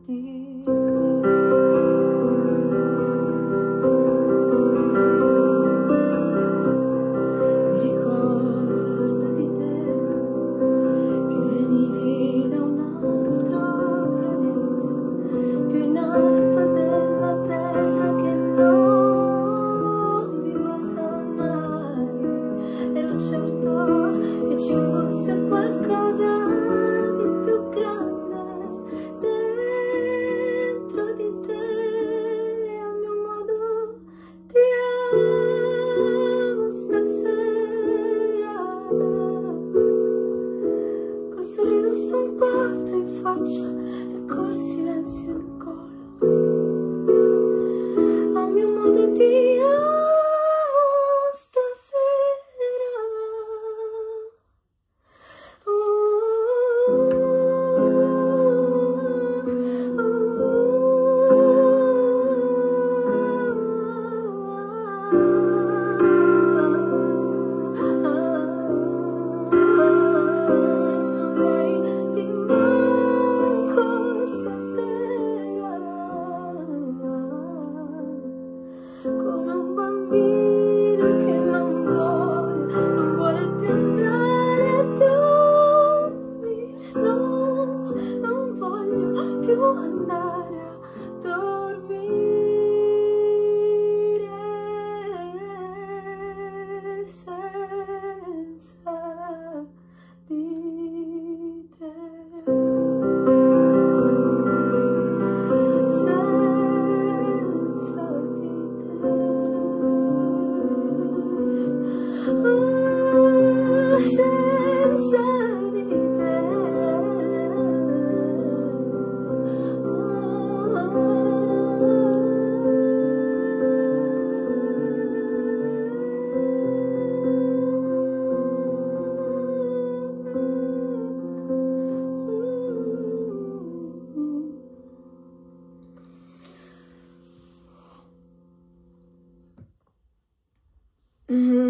di te. Mi ricordo di te che venivi da un altro pianeta, più in alto della terra, che non vi bastava mai. Ero certo che ci fosse qualcosa di più grande dentro di te. A mio modo ti amo stasera, col sorriso stampato in faccia e col silenzio in gola. A mio modo ti amo stasera. Magari ti manco stasera, come un bambino che non vuole più andare a dormire. No, non voglio più andare a dormire senza di te. Senza di te. Senza di te. Mm-hmm.